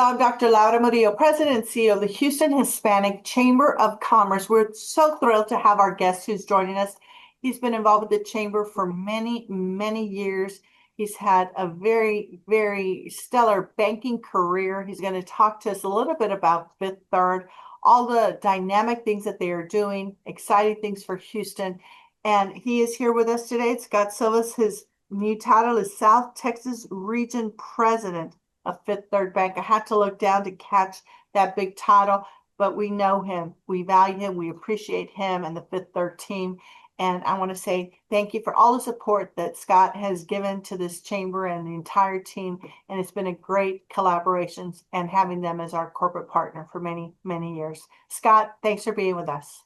I'm Dr. Laura Murillo, President and CEO of the Houston Hispanic Chamber of Commerce. We're so thrilled to have our guest who's joining us. He's been involved with the Chamber for many, many years. He's had a very, very stellar banking career. He's going to talk to us a little bit about Fifth Third, all the dynamic things that they are doing, exciting things for Houston. And he is here with us today. Scott Silvas, his new title is South Texas Region President of Fifth Third Bank. I had to look down to catch that big title, but we know him, we value him, we appreciate him and the Fifth Third team. And I want to say thank you for all the support that Scott has given to this chamber and the entire team. And it's been a great collaboration and having them as our corporate partner for many, many years. Scott, thanks for being with us.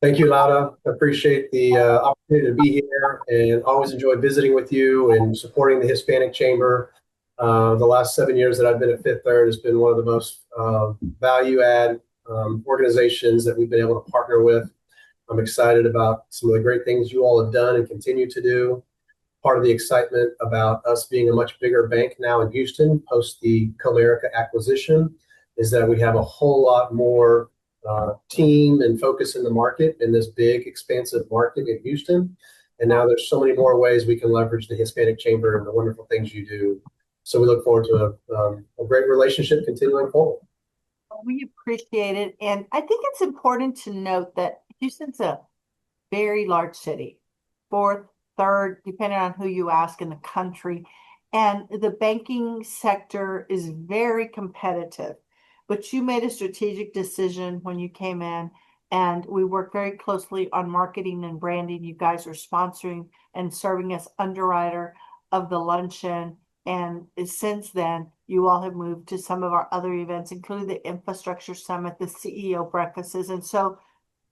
Thank you, Laura. I appreciate the opportunity to be here and always enjoy visiting with you and supporting the Hispanic Chamber. The last 7 years that I've been at Fifth Third has been one of the most value-add organizations that we've been able to partner with. I'm excited about some of the great things you all have done and continue to do. Part of the excitement about us being a much bigger bank now in Houston post the Comercio acquisition is that we have a whole lot more team and focus in the market in this big, expansive market in Houston. And now there's so many more ways we can leverage the Hispanic Chamber and the wonderful things you do. So we look forward to a great relationship continuing forward. We appreciate it. And I think it's important to note that Houston's a very large city, fourth, third, depending on who you ask in the country. And the banking sector is very competitive. But you made a strategic decision when you came in, and we worked very closely on marketing and branding. You guys are sponsoring and serving as underwriter of the luncheon. And since then, you all have moved to some of our other events, including the Infrastructure Summit, the CEO breakfasts. And so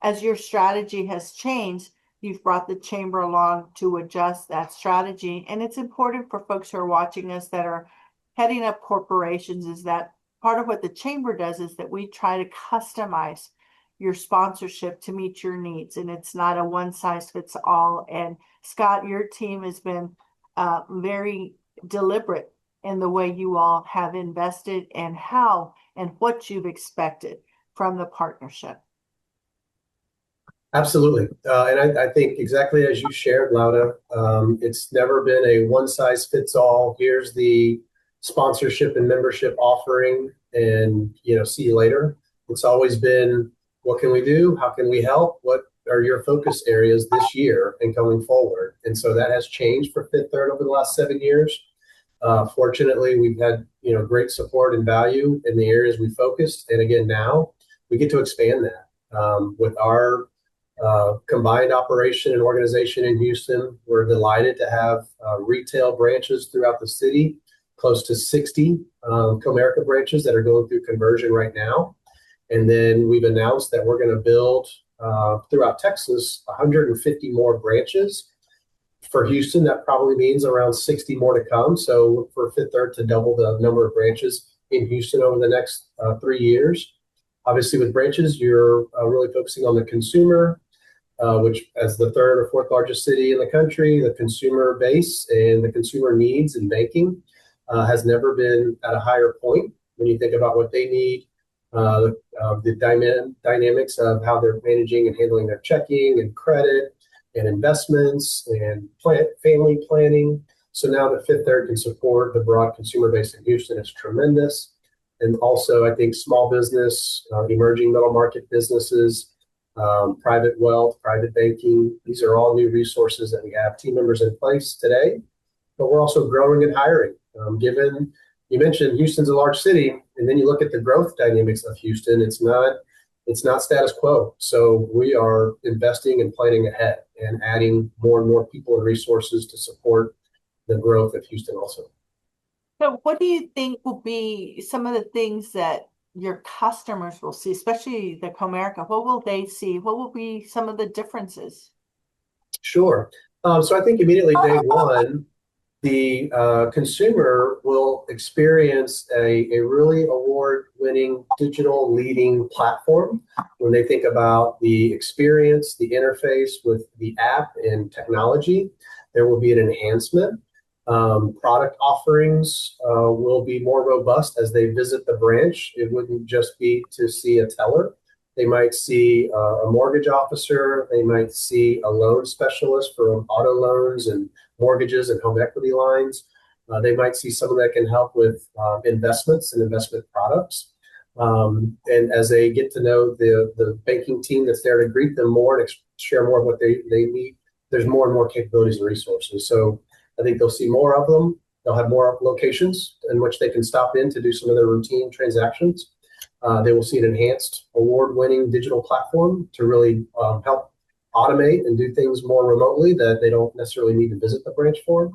as your strategy has changed, you've brought the chamber along to adjust that strategy. And it's important for folks who are watching us that are heading up corporations is that part of what the chamber does is that we try to customize your sponsorship to meet your needs. And it's not a one size fits all. And Scott, your team has been very deliberate in the way you all have invested and how and what you've expected from the partnership. Absolutely. And I think exactly as you shared, Laura, it's never been a one size fits all. Here's the sponsorship and membership offering and, see you later. It's always been, what can we do? How can we help? What are your focus areas this year and going forward? And so that has changed for Fifth Third over the last 7 years. Fortunately, we've had, great support and value in the areas we focused. And again, now we get to expand that with our combined operation and organization in Houston. We're delighted to have retail branches throughout the city, close to 60 Comercio branches that are going through conversion right now. And then we've announced that we're going to build throughout Texas 150 more branches. For Houston, that probably means around 60 more to come. So for Fifth Third to double the number of branches in Houston over the next 3 years. Obviously, with branches, you're really focusing on the consumer, which as the third or fourth largest city in the country, the consumer base and the consumer needs in banking has never been at a higher point when you think about what they need, the dynamics of how they're managing and handling their checking and credit and investments and family planning. So now that Fifth Third can support the broad consumer base in Houston is tremendous. And also, I think small business, emerging middle market businesses, private wealth, private banking, these are all new resources that we have team members in place today. But we're also growing and hiring. Given you mentioned Houston's a large city, and then you look at the growth dynamics of Houston, it's not status quo. So we are investing and planning ahead and adding more and more people and resources to support the growth of Houston also. So what do you think will be some of the things that your customers will see, especially the Comercio? What will they see? What will be some of the differences? Sure. So I think immediately day one, the consumer will experience a really award-winning digital leading platform. When they think about the experience, the interface with the app and technology, there will be an enhancement. Product offerings will be more robust as they visit the branch. It wouldn't just be to see a teller. They might see a mortgage officer. They might see a loan specialist for auto loans and mortgages and home equity lines. They might see someone that can help with investments and investment products. And as they get to know the banking team that's there to greet them more and share more of what they need, there's more and more capabilities and resources. So I think they'll see more of them. They'll have more locations in which they can stop in to do some of their routine transactions. They will see an enhanced award-winning digital platform to really help automate and do things more remotely that they don't necessarily need to visit the branch for,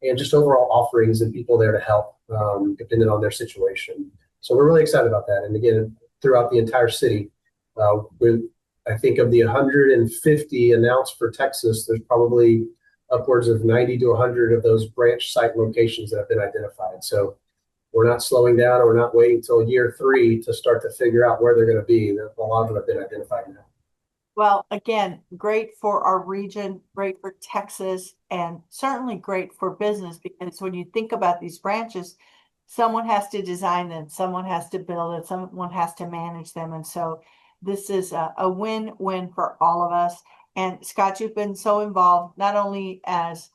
and just overall offerings and people there to help, depending on their situation. So we're really excited about that. And again, throughout the entire city, I think of the 150 announced for Texas, there's probably upwards of 90 to 100 of those branch site locations that have been identified. So we're not slowing down, or we're not waiting until year 3 to start to figure out where they're going to be. A lot of them have been identified now. Well, again, great for our region, great for Texas, and certainly great for business, because when you think about these branches, someone has to design them, someone has to build it, someone has to manage them. And so this is a win-win for all of us. And Scott, you've been so involved, not only as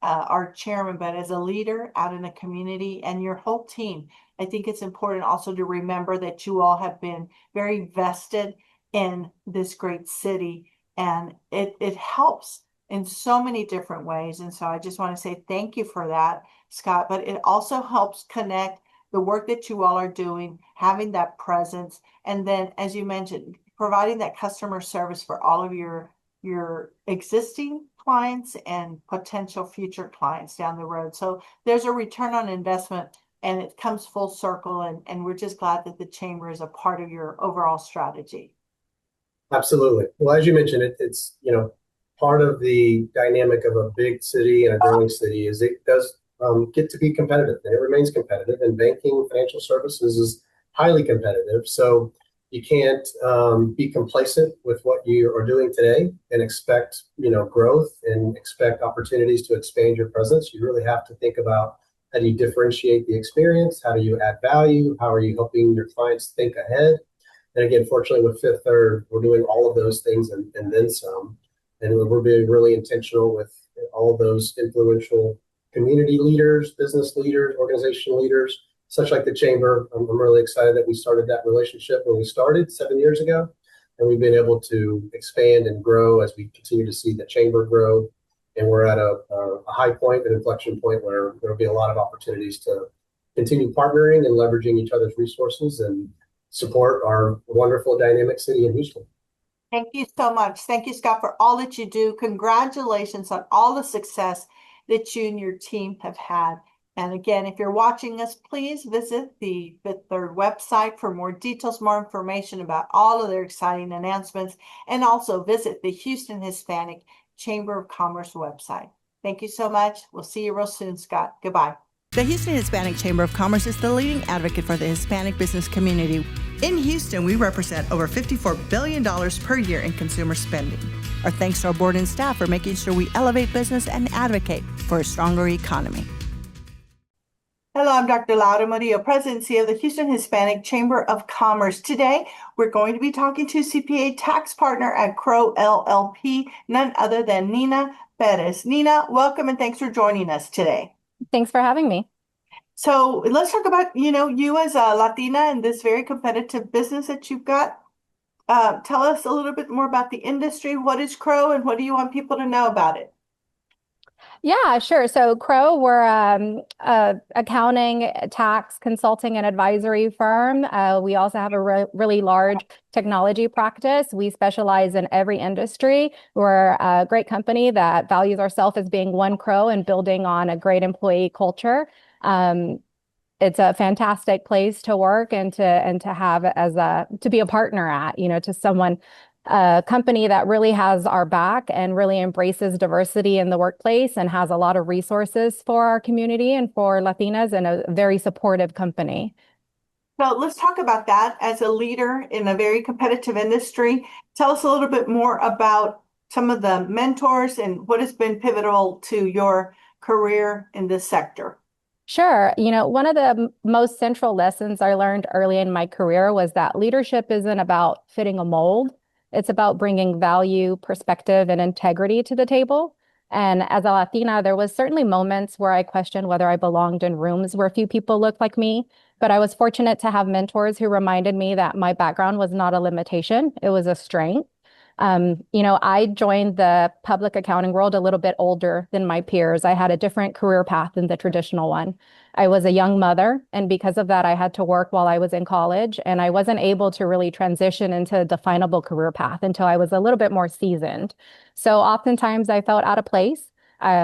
our chairman, but as a leader out in the community, and your whole team. I think it's important also to remember that you all have been very vested in this great city, and it helps in so many different ways. And so I just want to say thank you for that, Scott. But it also helps connect the work that you all are doing, having that presence, and then, as you mentioned, providing that customer service for all of your existing clients and potential future clients down the road. So there's a return on investment, and it comes full circle. And we're just glad that the chamber is a part of your overall strategy. Absolutely. Well, as you mentioned, it's part of the dynamic of a big city and a growing city is it does get to be competitive, and it remains competitive. And banking, financial services is highly competitive. So you can't be complacent with what you are doing today and expect growth and expect opportunities to expand your presence. You really have to think about, how do you differentiate the experience? How do you add value? How are you helping your clients think ahead? And again, fortunately, with Fifth Third, we're doing all of those things and then some. And we're being really intentional with all of those influential community leaders, business leaders, organization leaders, such like the chamber. I'm really excited that we started that relationship when we started 7 years ago. And we've been able to expand and grow as we continue to see the chamber grow. And we're at a high point, an inflection point, where there will be a lot of opportunities to continue partnering and leveraging each other's resources and support our wonderful dynamic city in Houston. Thank you so much. Thank you, Scott, for all that you do. Congratulations on all the success that you and your team have had. And again, if you're watching us, please visit the Fifth Third website for more details, more information about all of their exciting announcements, and also visit the Houston Hispanic Chamber of Commerce website. Thank you so much. We'll see you real soon, Scott. Goodbye. The Houston Hispanic Chamber of Commerce is the leading advocate for the Hispanic business community. In Houston, we represent over $54 billion per year in consumer spending. Our thanks to our board and staff for making sure we elevate business and advocate for a stronger economy. Hello, I'm Dr. Laura Murillo, President and CEO of the Houston Hispanic Chamber of Commerce. Today, we're going to be talking to CPA tax partner at Crow LLP, none other than Nina Perez. Nina, welcome and thanks for joining us today. Thanks for having me. So let's talk about, you as a Latina and this very competitive business that you've got. Tell us a little bit more about the industry. What is Crow, and what do you want people to know about it? Yeah, sure. So Crow, we're a accounting, tax, consulting, and advisory firm. We also have a really large technology practice. We specialize in every industry. We're a great company that values ourselves as being one Crow and building on a great employee culture. It's a fantastic place to work and to have to be a partner at, to someone. A company that really has our back and really embraces diversity in the workplace and has a lot of resources for our community and for Latinas, and a very supportive company. So let's talk about that. As a leader in a very competitive industry, tell us a little bit more about some of the mentors and what has been pivotal to your career in this sector? Sure. One of the most central lessons I learned early in my career was that leadership isn't about fitting a mold. It's about bringing value, perspective, and integrity to the table. And as a Latina, there was certainly moments where I questioned whether I belonged in rooms where few people looked like me. But I was fortunate to have mentors who reminded me that my background was not a limitation, it was a strength. I joined the public accounting world a little bit older than my peers. I had a different career path than the traditional one. I was a young mother, and because of that, I had to work while I was in college, and I wasn't able to really transition into a definable career path until I was a little bit more seasoned. So oftentimes I felt out of place.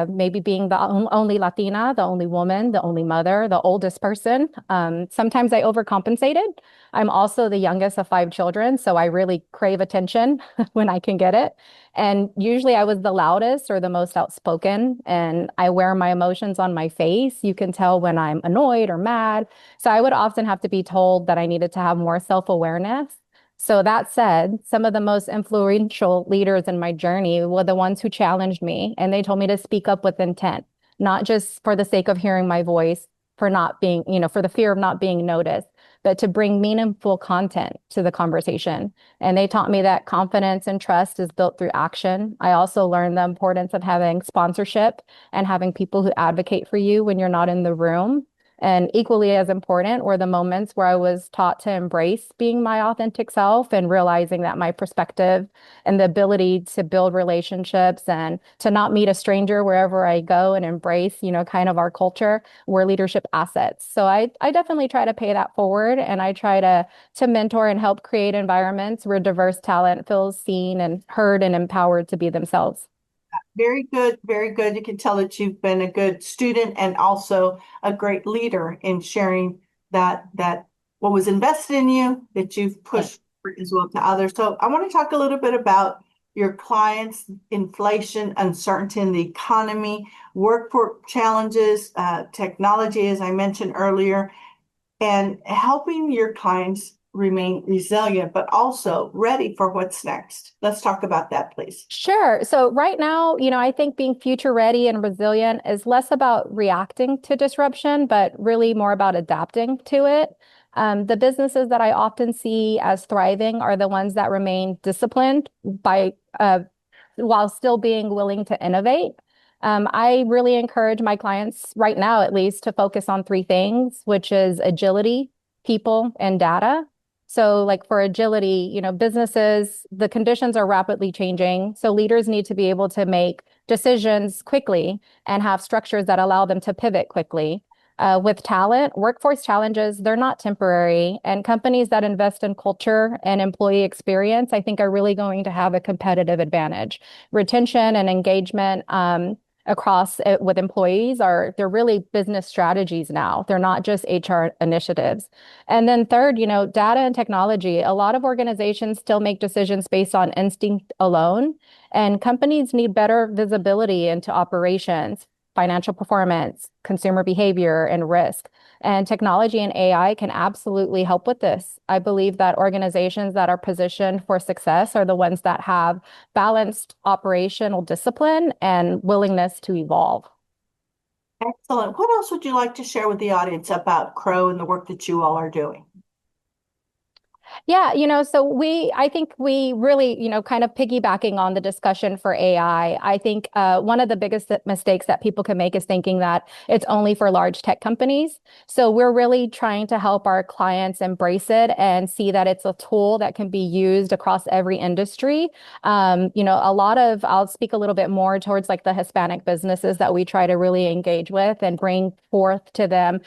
Maybe being the only Latina, the only woman, the only mother, the oldest person. Sometimes I overcompensated. I'm also the youngest of five children, so I really crave attention when I can get it. And usually I was the loudest or the most outspoken, and I wear my emotions on my face. You can tell when I'm annoyed or mad. So I would often have to be told that I needed to have more self-awareness. So that said, some of the most influential leaders in my journey were the ones who challenged me, and they told me to speak up with intent, not just for the sake of hearing my voice, for not being, for the fear of not being noticed, but to bring meaningful content to the conversation. And they taught me that confidence and trust is built through action. I also learned the importance of having sponsorship and having people who advocate for you when you're not in the room. And equally as important were the moments where I was taught to embrace being my authentic self and realizing that my perspective and the ability to build relationships and to not meet a stranger wherever I go and embrace, kind of our culture were leadership assets. So I definitely try to pay that forward, and I try to mentor and help create environments where diverse talent feels seen and heard and empowered to be themselves. Very good, very good. You can tell that you've been a good student and also a great leader in sharing that what was invested in you, that you've pushed as well to others. So I want to talk a little bit about your clients, inflation, uncertainty in the economy, workforce challenges, technology, as I mentioned earlier, and helping your clients remain resilient, but also ready for what's next. Let's talk about that, please. Sure. So right now, I think being future ready and resilient is less about reacting to disruption, but really more about adapting to it. The businesses that I often see as thriving are the ones that remain disciplined while still being willing to innovate. I really encourage my clients right now, at least, to focus on three things, which is agility, people, and data. So like for agility, businesses, the conditions are rapidly changing. So leaders need to be able to make decisions quickly and have structures that allow them to pivot quickly. With talent, workforce challenges, they're not temporary. And companies that invest in culture and employee experience, I think are really going to have a competitive advantage. Retention and engagement, across it with employees they're really business strategies now. They're not just HR initiatives. And then third, data and technology. A lot of organizations still make decisions based on instinct alone, and companies need better visibility into operations, financial performance, consumer behavior, and risk. And technology and AI can absolutely help with this. I believe that organizations that are positioned for success are the ones that have balanced operational discipline and willingness to evolve. Excellent. What else would you like to share with the audience about Crow and the work that you all are doing? Yeah, so I think we really, kind of piggybacking on the discussion for AI, I think one of the biggest mistakes that people can make is thinking that it's only for large tech companies. So we're really trying to help our clients embrace it and see that it's a tool that can be used across every industry. I'll speak a little bit more towards like the Hispanic businesses that we try to really engage with and bring forth to them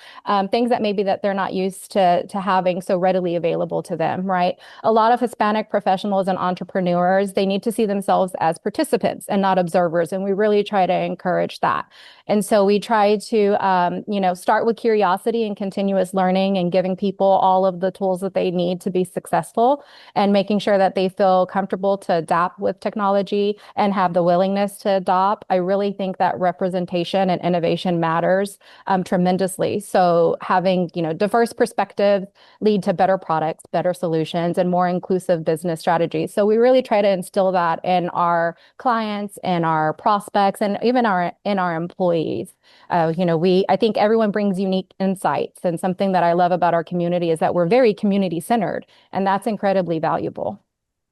things that maybe that they're not used to having so readily available to them. Right? A lot of Hispanic professionals and entrepreneurs, they need to see themselves as participants and not observers. And we really try to encourage that. And so we try to, start with curiosity and continuous learning and giving people all of the tools that they need to be successful and making sure that they feel comfortable to adapt with technology and have the willingness to adopt. I really think that representation and innovation matters tremendously. So having, diverse perspectives lead to better products, better solutions solutions and more inclusive business strategies. So we really try to instill that in our clients and our prospects and even in our employees. I think everyone brings unique insights, and something that I love about our community is that we're very community centered, and that's incredibly valuable.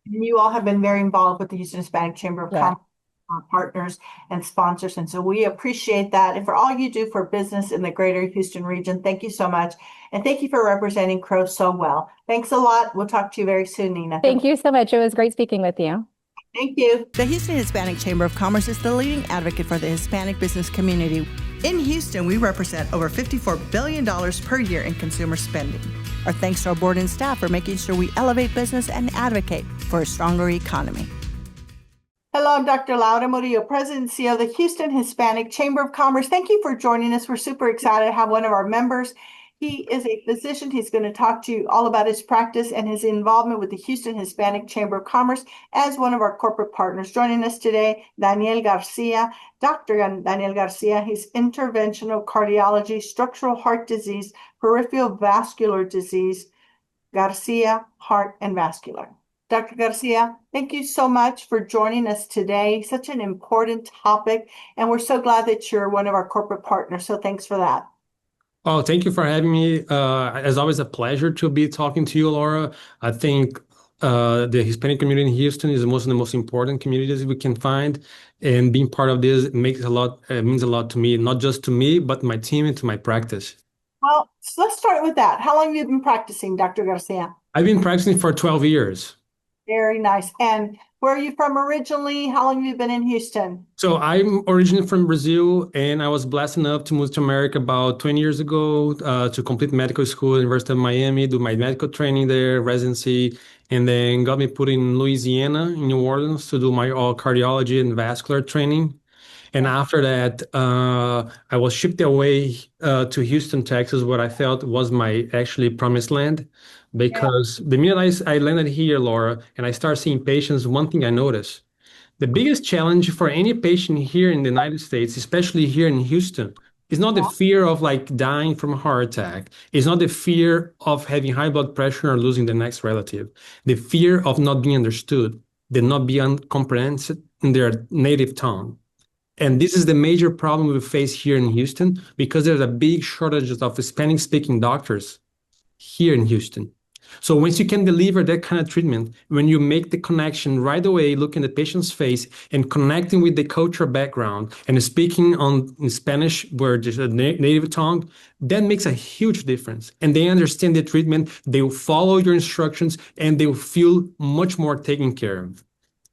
And you all have been very involved with the Houston Hispanic Chamber of Yeah. Commerce, our partners and sponsors. And so we appreciate that. And for all you do for business in the greater Houston region, thank you so much. And thank you for representing Crow so well. Thanks a lot. We'll talk to you very soon, Nina. Thank you so much. It was great speaking with you. Thank you. The Houston Hispanic Chamber of Commerce is the leading advocate for the Hispanic business community. In Houston, we represent over $54 billion per year in consumer spending. Our thanks to our board and staff for making sure we elevate business and advocate for a stronger economy. Hello, I'm Dr. Laura Murillo, President and CEO of the Houston Hispanic Chamber of Commerce. Thank you for joining us. We're super excited to have one of our members. He is a physician. He's going to talk to you all about his practice and his involvement with the Houston Hispanic Chamber of Commerce as one of our corporate partners. Joining us today, Daniel Garcia. Dr. Daniel Garcia, he's interventional cardiology, structural heart disease, peripheral vascular disease, Garcia, heart and vascular. Dr. Garcia, thank you so much for joining us today. Such an important topic, and we're so glad that you're one of our corporate partners. So thanks for that. Oh, thank you for having me. As always, a pleasure to be talking to you, Laura. I think the Hispanic community in Houston is one of the most important communities we can find, and being part of this means a lot to me, not just to me, but my team and to my practice. Well, so let's start with that. How long have you been practicing, Dr. Garcia? I've been practicing for 12 years. Very nice. And where are you from originally? How long have you been in Houston? So I'm originally from Brazil, and I was blessed enough to move to America about 20 years ago to complete medical school at University of Miami, do my medical training there, residency, and then got me put in Louisiana, in New Orleans, to do my all cardiology and vascular training. And after that, I was shipped away to Houston, Texas, what I felt was my actually promised land. Because the minute I landed here, Laura, and I started seeing patients, one thing I noticed, the biggest challenge for any patient here in the United States, especially here in Houston, is not the fear of like dying from a heart attack. It's not the fear of having high blood pressure or losing the next relative. The fear of not being understood, the not being comprehended in their native tongue. And this is the major problem we face here in Houston because there's a big shortage of Hispanic-speaking doctors here in Houston. So once you can deliver that kind of treatment, when you make the connection right away, looking at the patient's face and connecting with the cultural background and speaking in Spanish, where there's a native tongue, that makes a huge difference. And they understand the treatment, they will follow your instructions, and they will feel much more taken care of.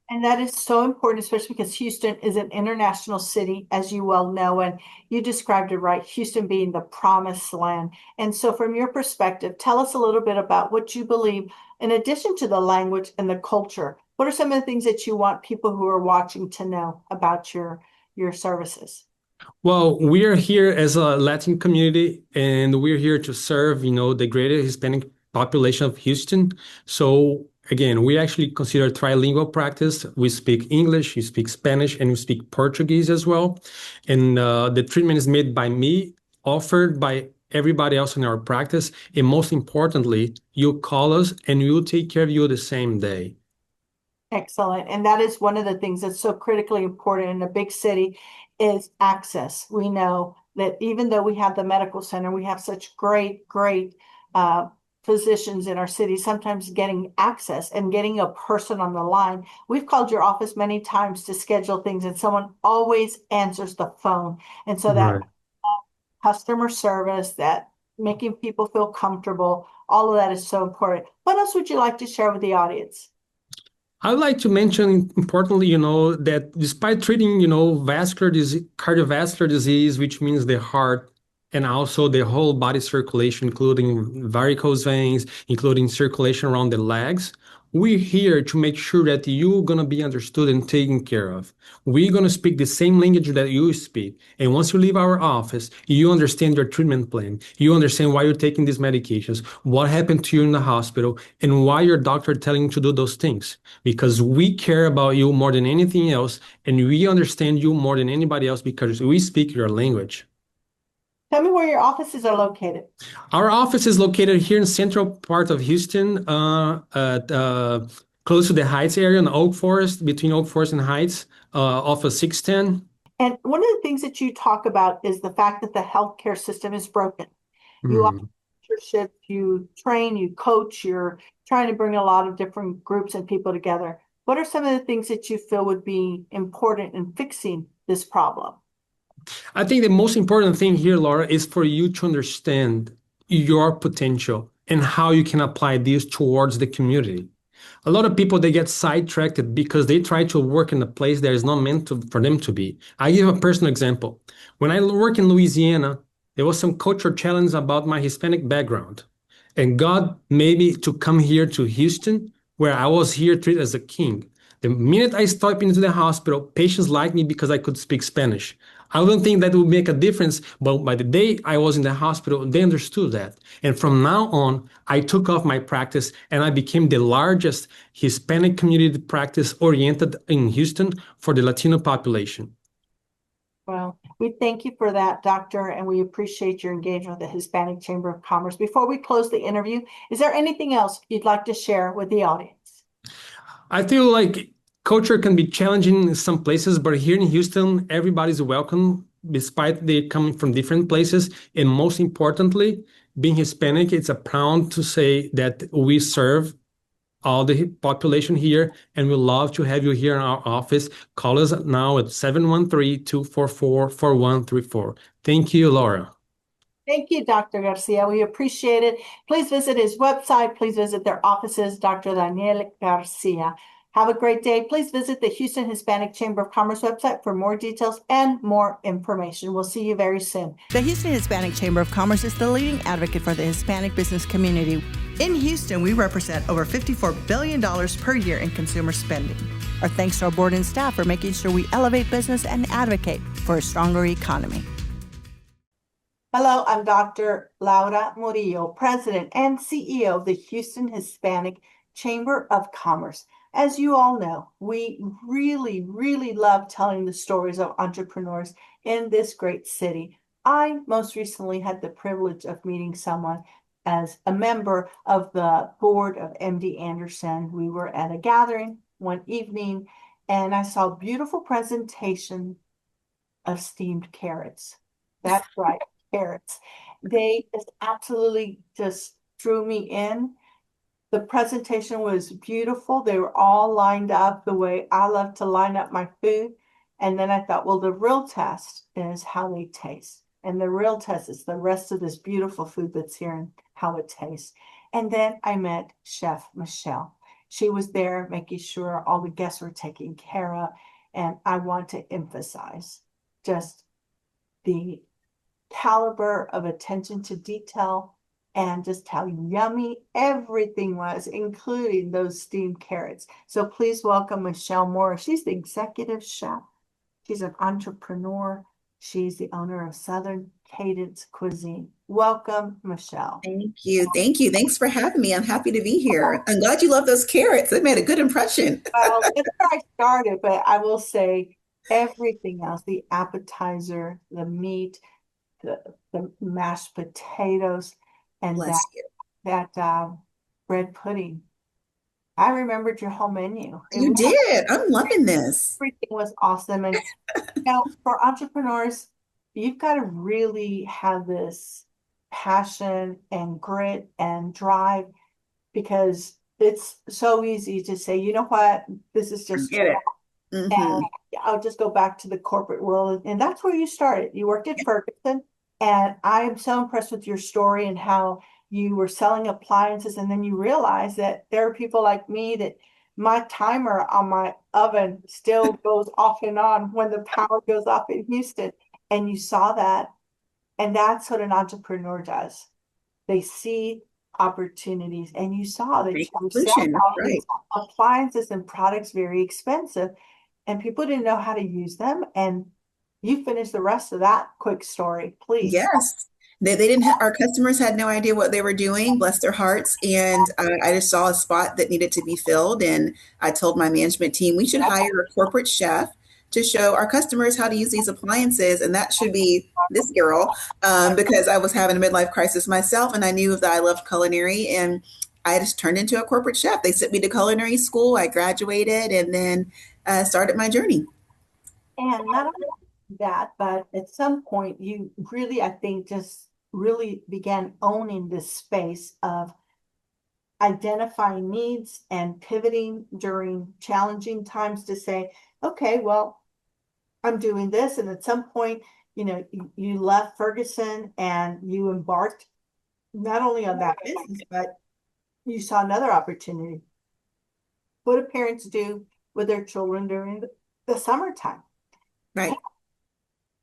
And that is so important, especially because Houston is an international city, as you well know, and you described it right, Houston being the promised land. And so from your perspective, tell us a little bit about what you believe, in addition to the language and the culture, what are some of the things that you want people who are watching to know about your services? Well, we are here as a Latin community, and we're here to serve, the greater Hispanic population of Houston. So again, we actually consider trilingual practice. We speak English, we speak Spanish, and we speak Portuguese as well. And the treatment is made by me, offered by everybody else in our practice. And most importantly, you call us and we will take care of you the same day. Excellent. And that is one of the things that's so critically important in a big city is access. We know that even though we have the medical center, we have such great physicians in our city, sometimes getting access and getting a person on the line. We've called your office many times to schedule things, and someone always answers the phone. And so that customer service, that making people feel comfortable, all of that is so important. What else would you like to share with the audience? I'd like to mention, importantly, that despite treating, vascular disease, cardiovascular disease, which means the heart, and also the whole body circulation, including varicose veins, including circulation around the legs, we're here to make sure that you're going to be understood and taken care of. We're going to speak the same language that you speak. And once you leave our office, you understand your treatment plan. You understand why you're taking these medications, what happened to you in the hospital, and why your doctor telling you to do those things. Because we care about you more than anything else, and we understand you more than anybody else because we speak your language. Tell me where your offices are located. Our office is located here in central part of Houston, close to the Heights area in Oak Forest, between Oak Forest and Heights, off of 610. And one of the things that you talk about is the fact that the healthcare system is broken. You offer Mm. mentorship, you train, you coach, you're trying to bring a lot of different groups and people together. What are some of the things that you feel would be important in fixing this problem? I think the most important thing here, Laura, is for you to understand your potential and how you can apply this towards the community. A lot of people they get sidetracked because they try to work in a place that is not meant for them to be. I give a personal example. When I work in Louisiana, there was some cultural challenge about my Hispanic background. And God made me to come here to Houston, where I was here treated as a king. The minute I stepped into the hospital, patients liked me because I could speak Spanish. I don't think that would make a difference, but by the day I was in the hospital, they understood that. And from now on, I took off my practice and I became the largest Hispanic community practice oriented in Houston for the Latino population. Well, we thank you for that, Doctor, and we appreciate your engagement with the Hispanic Chamber of Commerce. Before we close the interview, is there anything else you'd like to share with the audience? I feel like culture can be challenging in some places, but here in Houston, everybody's welcome, despite they coming from different places. And most importantly, being Hispanic, it's a proud to say that we serve all the population here, and we love to have you here in our office. Call us now at 713-244-4134. Thank you, Laura. Thank you, Dr. Garcia. We appreciate it. Please visit his website. Please visit their offices, Dr. Daniel Garcia. Have a great day. Please visit the Houston Hispanic Chamber of Commerce website for more details and more information. We'll see you very soon. The Houston Hispanic Chamber of Commerce is the leading advocate for the Hispanic business community. In Houston, we represent over $54 billion per year in consumer spending. Our thanks to our board and staff for making sure we elevate business and advocate for a stronger economy. Hello, I'm Dr. Laura Murillo, President and CEO of the Houston Hispanic Chamber of Commerce. As you all know, we really love telling the stories of entrepreneurs in this great city. I most recently had the privilege of meeting someone as a member of the board of MD Anderson. We were at a gathering one evening and I saw a beautiful presentation of steamed carrots. That's right, carrots. They just absolutely just drew me in. The presentation was beautiful. They were all lined up the way I love to line up my food. And then I thought, well, the real test is how they taste. And the real test is the rest of this beautiful food that's here and how it tastes. And then I met Chef Michelle. She was there making sure all the guests were taken care of. And I want to emphasize just the caliber of attention to detail and just how yummy everything was, including those steamed carrots. So please welcome Michelle Moore. She's the executive chef. She's an entrepreneur. She's the owner of Southern Cadence Cuisine. Welcome, Michelle. Thank you. Thank you. Thanks for having me. I'm happy to be here. I'm glad you love those carrots. They made a good impression. Well, that's where I started, but I will say everything else, the appetizer, the meat, the mashed potatoes, and Bless you. that bread pudding. I remembered your whole menu. You did. I'm loving this. Everything was awesome. And for entrepreneurs, you've got to really have this passion and grit and drive because it's so easy to say, you know what, this is just Get it. and I'll just go back to the corporate world. And that's where you started. You worked at Ferguson. And I am so impressed with your story and how you were selling appliances. And then you realize that there are people like me that my timer on my oven still goes off and on when the power goes off in Houston. And you saw that. And that's what an entrepreneur does. They see opportunities. And you saw that you were selling all these appliances and products very expensive. And people didn't know how to use them. And you finish the rest of that quick story, please. Yes. They didn't have, our customers had no idea what they were doing, bless their hearts. And I just saw a spot that needed to be filled. And I told my management team, we should hire a corporate chef to show our customers how to use these appliances. And that should be this girl, because I was having a midlife crisis myself, and I knew that I loved culinary, and I just turned into a corporate chef. They sent me to culinary school. I graduated and then started my journey. And not only that, but at some point you really, I think, just really began owning this space of identifying needs and pivoting during challenging times to say, okay, well, I'm doing this. And at some point, you left Ferguson and you embarked not only on that business, but you saw another opportunity. What do parents do with their children during the summertime? Right.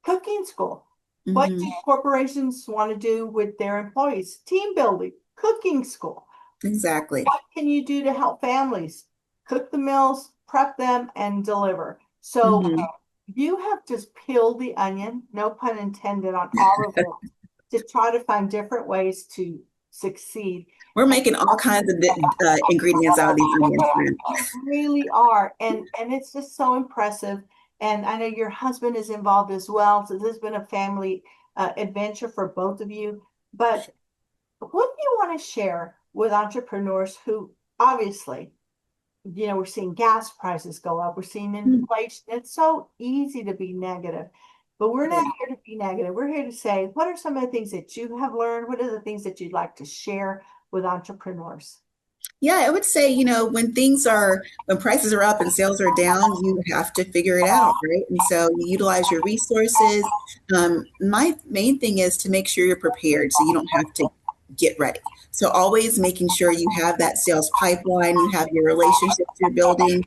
Cooking school. What do corporations want to do with their employees? Team building, cooking school. Exactly. What can you do to help families? Cook the meals, prep them, and deliver. So you have just peeled the onion, no pun intended, on all of it to try to find different ways to succeed. We're making all kinds of ingredients out of these onions. Really are. And it's just so impressive. And I know your husband is involved as well. So this has been a family adventure for both of you. But what do you want to share with entrepreneurs who obviously, we're seeing gas prices go up, we're seeing inflation. It's so easy to be negative, but we're not here to be negative. We're here to say, what are some of the things that you have learned? What are the things that you'd like to share with entrepreneurs? Yeah, I would say, when prices are up and sales are down, you have to figure it out, right? And so you utilize your resources. My main thing is to make sure you're prepared so you don't have to get ready. So always making sure you have that sales pipeline, you have your relationships you're building.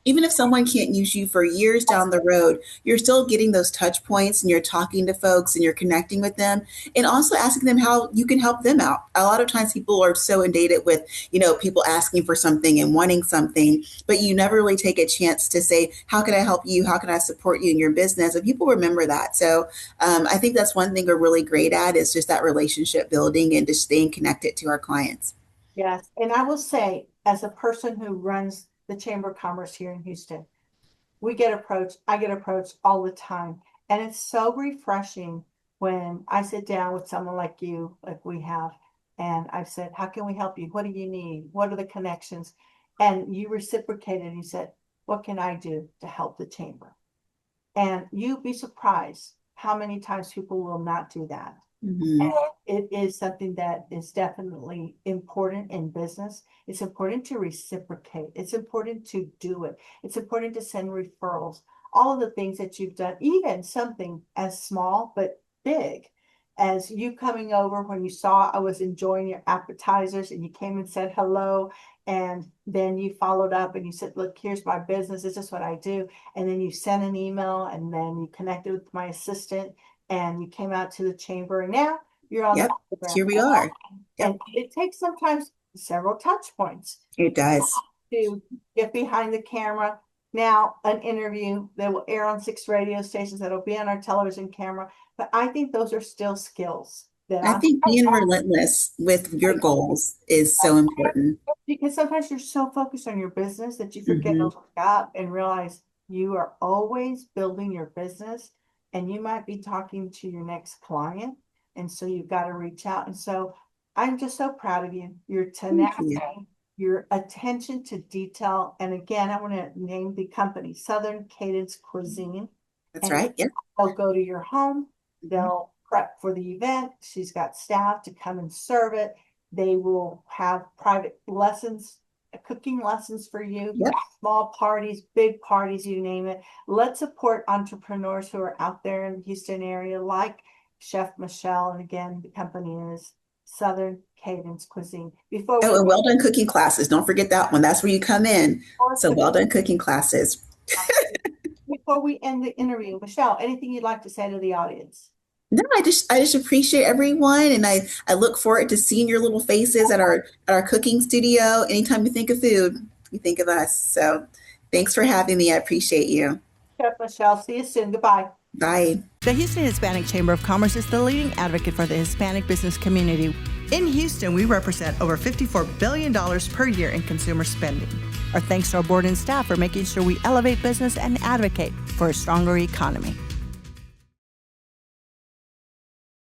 Even if someone can't use you for years down the road, you're still getting those touch points and you're talking to folks and you're connecting with them and also asking them how you can help them out. A lot of times people are so inundated with, people asking for something and wanting something, but you never really take a chance to say, how can I help you? How can I support you in your business? And people remember that. So I think that's one thing we're really great at is just that relationship building and just staying connected to our clients. Yes. And I will say, as a person who runs the Chamber of Commerce here in Houston, I get approached all the time. And it's so refreshing when I sit down with someone like you, like we have, and I've said, how can we help you? What do you need? What are the connections? And you reciprocated and you said, what can I do to help the Chamber? And you'd be surprised how many times people will not do that. And it is something that is definitely important in business. It's important to reciprocate. It's important to do it. It's important to send referrals. All of the things that you've done, even something as small but big as you coming over when you saw I was enjoying your appetizers and you came and said hello. And then you followed up and you said, look, here's my business. This is what I do. And then you sent an email and then you connected with my assistant and you came out to the Chamber and now you're on the program. Here we are. And it takes sometimes several touch points. It does. To get behind the camera. Now an interview that will air on 6 radio stations, that'll be on our television camera. But I think those are still skills. I think being relentless with your goals is so important. Because sometimes you're so focused on your business that you forget to look up and realize you are always building your business and you might be talking to your next client. And so you've got to reach out. And so I'm just so proud of you. Your tenacity, your attention to detail. And again, I want to name the company, Southern Cadence Cuisine. That's right. Yeah. They'll go to your home. They'll prep for the event. She's got staff to come and serve it. They will have private lessons, cooking lessons for you, small parties, big parties, you name it. Let's support entrepreneurs who are out there in the Houston area, like Chef Michelle. And again, the company is Southern Cadence Cuisine. And Well Done Cooking Classes. Don't forget that one. That's where you come in. So Well Done Cooking Classes. Before we end the interview, Michelle, anything you'd like to say to the audience? No, I just appreciate everyone, and I look forward to seeing your little faces at our cooking studio. Anytime you think of food, you think of us. So thanks for having me. I appreciate you. Chef Michelle, see you soon. Goodbye. Bye. The Houston Hispanic Chamber of Commerce is the leading advocate for the Hispanic business community. In Houston, we represent over $54 billion per year in consumer spending. Our thanks to our board and staff for making sure we elevate business and advocate for a stronger economy.